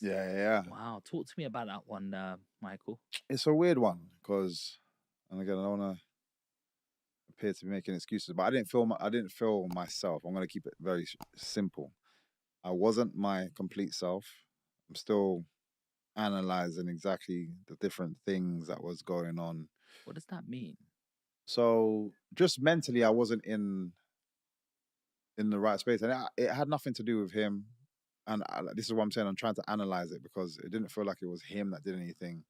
Yeah, yeah. Wow, talk to me about that one, Michael. It's a weird one because, and again, I don't want to appear to be making excuses, but I didn't feel myself. I'm going to keep it very simple. I wasn't my complete self. I'm still analyzing exactly the different things that was going on. What does that mean? So just mentally, I wasn't in the right space, and it had nothing to do with him. And this is what I'm saying. I'm trying to analyze it because it didn't feel like it was him that did anything.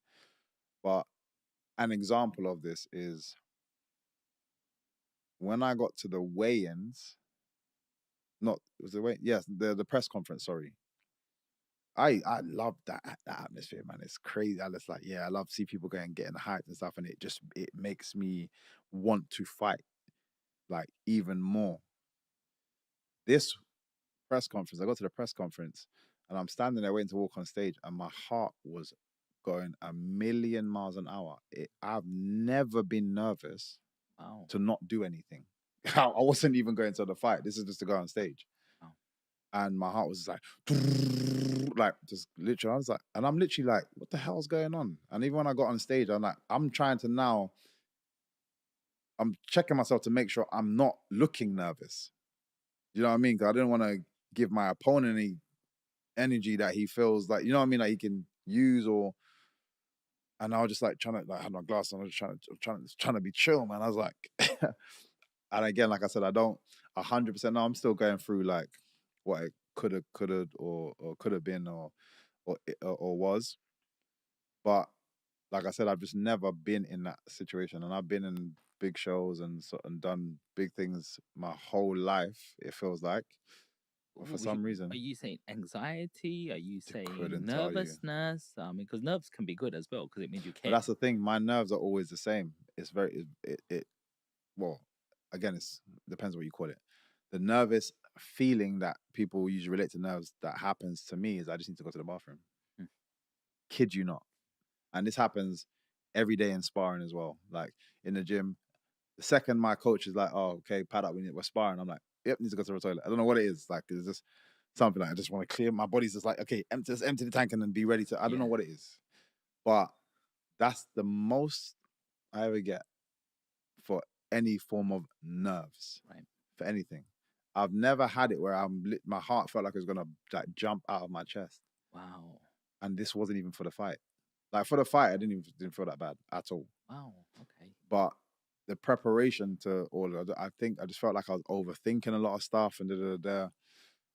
But an example of this is when I got to the weigh-ins. Not was the way. Yes, the press conference. Sorry, I love that atmosphere, man. It's crazy. I just like, yeah, I love to see people getting hyped and stuff, and it makes me want to fight like even more. This press conference, I go to the press conference, and I'm standing there waiting to walk on stage, and my heart was going a million miles an hour. I've never been nervous Wow, to not do anything. I wasn't even going to the fight. This is just to go on stage. wow. And my heart was just like just literally. I was like, and I'm literally like, what the hell's going on? And even when I got on stage, I'm like, I'm trying to now. I'm checking myself to make sure I'm not looking nervous. You know what I mean? Because I didn't want to give my opponent any energy that he feels like, you know what I mean, that he can use or. And I was just like trying to like have my glass on. I was trying to be chill, man. I was like, and again, like I said, I don't 100% know. I'm still going through like what it could have, or could have been, or was. But like I said, I've just never been in that situation, and I've been in big shows and done big things my whole life. It feels like, but for some Are reason, you saying anxiety? Are you I saying couldn't tell you. nervousness? I mean, because nerves can be good as well because it means you But care. that's the thing. My nerves are always the same. It's very it well, again, it's depends what you call it. The nervous feeling that people usually relate to nerves that happens to me is I just need to go to the bathroom. Hmm. Kid you not. And this happens every day in sparring as well. Like in the gym, the second my coach is like, "Oh, okay, pad up, we're sparring," I'm like, "Yep, need to go to the toilet." I don't know what it is. Like it's just something like I just want to clear. My body's just like, "Okay, empty the tank and then be ready to." I don't know Yeah, what it is, but that's the most I ever get for any form of nerves right. for anything. I've never had it where my heart felt like it was gonna like jump out of my chest, Wow, and this wasn't even for the fight. Like for the fight, I didn't feel that bad at all. wow. Okay. But the preparation to all of it, I think I just felt like I was overthinking a lot of stuff and da.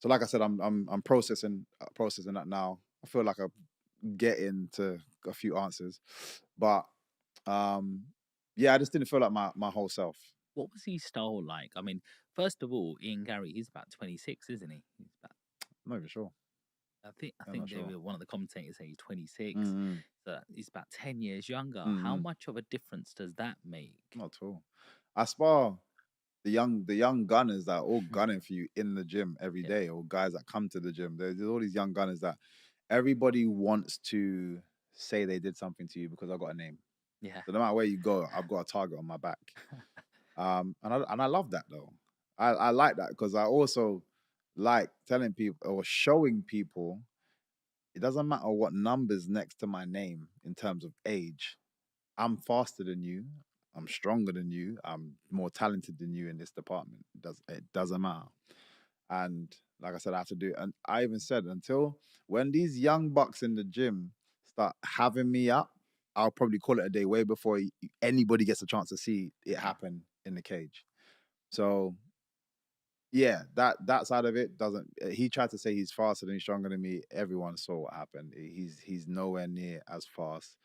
So like I said, I'm processing that now. I feel like I'm getting to a few answers, but um, yeah, I just didn't feel like my whole self. What was his style like? I mean, first of all, Ian Garry, he's about 26, isn't he? He's about I'm not even sure. I I'm not think they sure. were one of the commentators saying he's 26. Mm-hmm. So he's about 10 years younger. How Mm-hmm. much of a difference does that make? Not at all. I spar the young gunners that are all gunning for you in the gym every Yeah. day, or guys that come to the gym. There's all these young gunners that everybody wants to say they did something to you because I got a name. Yeah. So no matter where you go, I've got a target on my back. And I love that though. I like that because I also like telling people or showing people it doesn't matter what numbers next to my name in terms of age. I'm faster than you. I'm stronger than you. I'm more talented than you in this department. It doesn't matter. And like I said, I have to do it. And I even said until when these young bucks in the gym start having me up, I'll probably call it a day way before anybody gets a chance to see it Yeah. happen in the cage. So yeah, that side of it doesn't. He tried to say he's faster than he's stronger than me. Everyone saw what happened. He's nowhere near as fast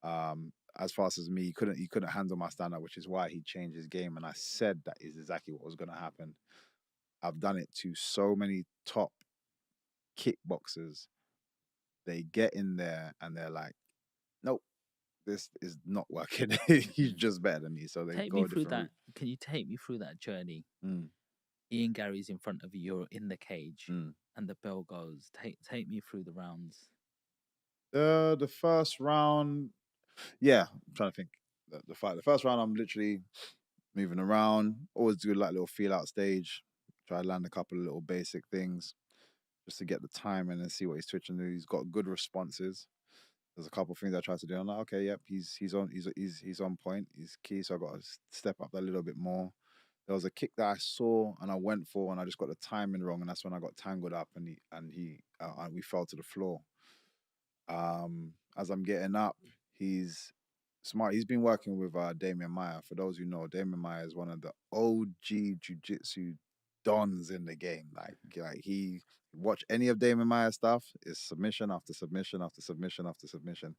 as me. He couldn't handle my stand up, which is why he changed his game. And I said that is exactly what was going to happen. I've done it to so many top kickboxers. They get in there and they're like, nope, this is not working. He's Mm. just better than me. So they Take me go a through different that. route. Can you take me through that journey? Mm, Ian Gary's in front of you, you're in the cage, mm. and the bell goes. Take me through the rounds. The first round, yeah, I'm trying to think. The fight, the first round, I'm literally moving around. Always do like little feel out stage. Try to land a couple of little basic things. just to get the time and then see what he's twitching. He's got good responses. There's a couple of things I tried to do. I'm like, okay, yep, he's on point. He's key. So I got to step up a little bit more. There was a kick that I saw and I went for, and I just got the timing wrong, and that's when I got tangled up, and we fell to the floor. As I'm getting up, he's smart. He's been working with Damian Maya. For those who know, Damian Maya is one of the OG jiu-jitsu dons in the game. Like he watch any of Damian Maya's stuff, is submission after submission after submission after submission,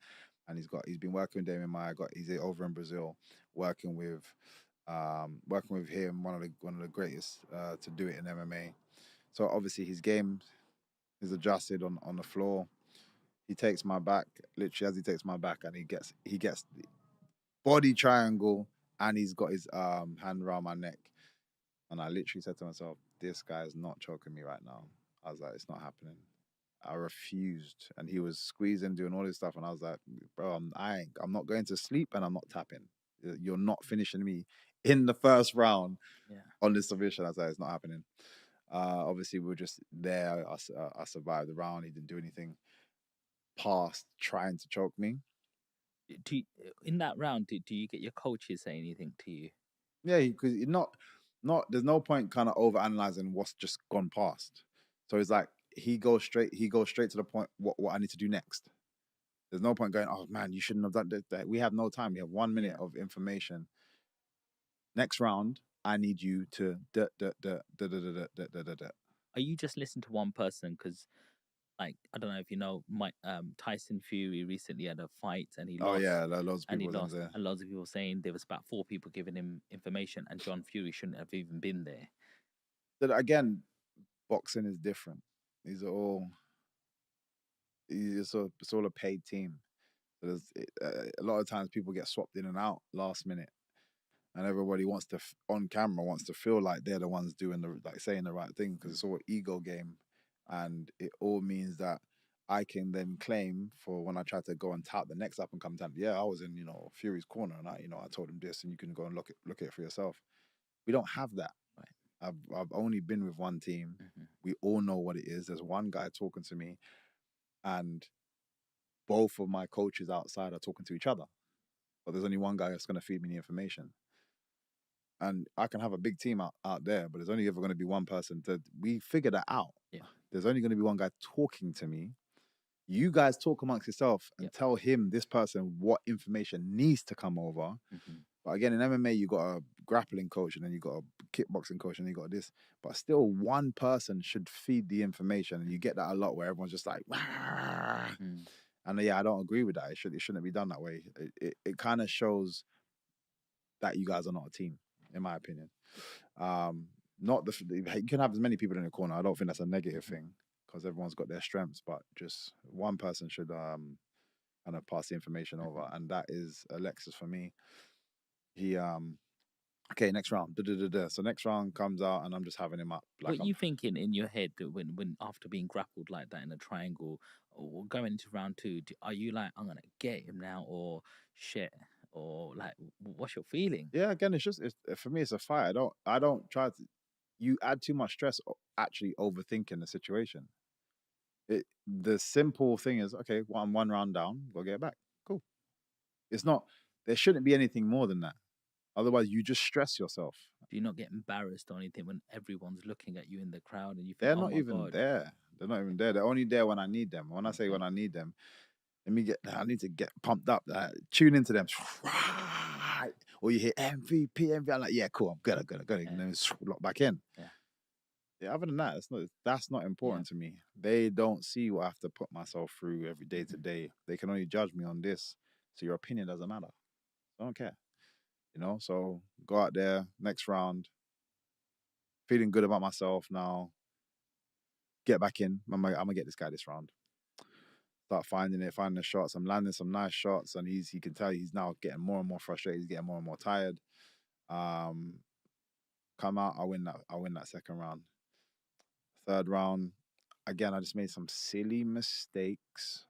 and he's been working with Damian Maya. He's over in Brazil working with him, one of the greatest to do it in MMA. So obviously his game is adjusted on the floor. He takes my back, literally as he takes my back, and he gets the body triangle, and he's got his hand around my neck. And I literally said to myself, this guy is not choking me right now. I was like, it's not happening. I refused. And he was squeezing, doing all this stuff. And I was like, bro, I'm not going to sleep, and I'm not tapping. You're not finishing me in the first round on this submission. I was like, it's not happening. Obviously, we were just there. I survived the round. He didn't do anything past trying to choke me. In that round, do you get your coaches say anything to you? Yeah, because there's no point kind of over analyzing what's just gone past. So it's like he goes straight to the point, what I need to do next. There's no point going, oh man, you shouldn't have done that. We have no time. We have 1 minute of information. Next round, I need you to Are you just listening to one person? Because like, I don't know if you know, Tyson Fury recently had a fight and he lost. Oh yeah, loads of and he people lost, there. and lots of people saying there was about 4 people giving him information, and John Fury shouldn't have even been there. But again, boxing is different. It's all a paid team. So there's a lot of times people get swapped in and out last minute, and everybody wants to on camera wants to feel like they're the ones doing saying the right thing, because it's all ego game, and it all means that I can then claim for when I try to go and tout the next up and come talent. Yeah, I was in Fury's corner, and I told him this, and you can go and look at it for yourself. We don't have that. Right. I've only been with one team. Mm-hmm. We all know what it is. There's one guy talking to me, and both of my coaches outside are talking to each other. But there's only one guy that's going to feed me the information. And I can have a big team out there, but there's only ever going to be one person. We figured that out. Yeah. There's only going to be one guy talking to me. You guys talk amongst yourself and tell him, this person, what information needs to come over. Mm-hmm. But again, in MMA, you got a grappling coach, and then you got a kickboxing coach, and you got this. But still, one person should feed the information, and you get that a lot where everyone's just like, and yeah, I don't agree with that. It shouldn't be done that way. It kind of shows that you guys are not a team, in my opinion. Not you can have as many people in the corner. I don't think that's a negative thing, because everyone's got their strengths, but just one person should kind of pass the information over, and that is Alexis for me. He okay, next round. So next round comes out, and I'm just having him up. Like, what are you thinking in your head when after being grappled like that in a triangle, or going into round 2? Are you like, I'm gonna get him now, or shit, or like, what's your feeling? Yeah, again, it's for me, it's a fight. I don't try to. You add too much stress actually overthinking the situation. The simple thing is, okay, well, I'm 1 round down, go get it back. Cool. It's not. There shouldn't be anything more than that. Otherwise, you just stress yourself. Do you not get embarrassed or anything when everyone's looking at you in the crowd and you think, they're not even there? They're not even there. They're only there when I need them. When I say when I need them, I need to get pumped up. Tune into them. Or you hear MVP. I'm like, yeah, cool. I'm good. And then lock back in. Yeah. Other than that, that's not important to me. They don't see what I have to put myself through every day to day. They can only judge me on this. So your opinion doesn't matter. I don't care. So go out there, next round, feeling good about myself now. Get back in. I'm gonna get this guy this round. Start finding the shots. I'm landing some nice shots, and he can tell he's now getting more and more frustrated. He's getting more and more tired. Come out, I win that second round. Third round, again, I just made some silly mistakes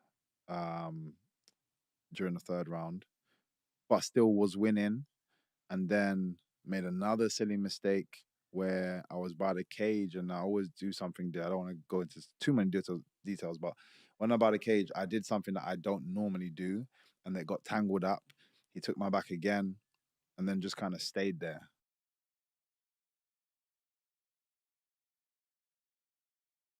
during the third round, but still was winning. And then made another silly mistake where I was by the cage, and I always do something there. I don't want to go into too many details, but when I'm by the cage, I did something that I don't normally do, and it got tangled up. He took my back again, and then just kind of stayed there.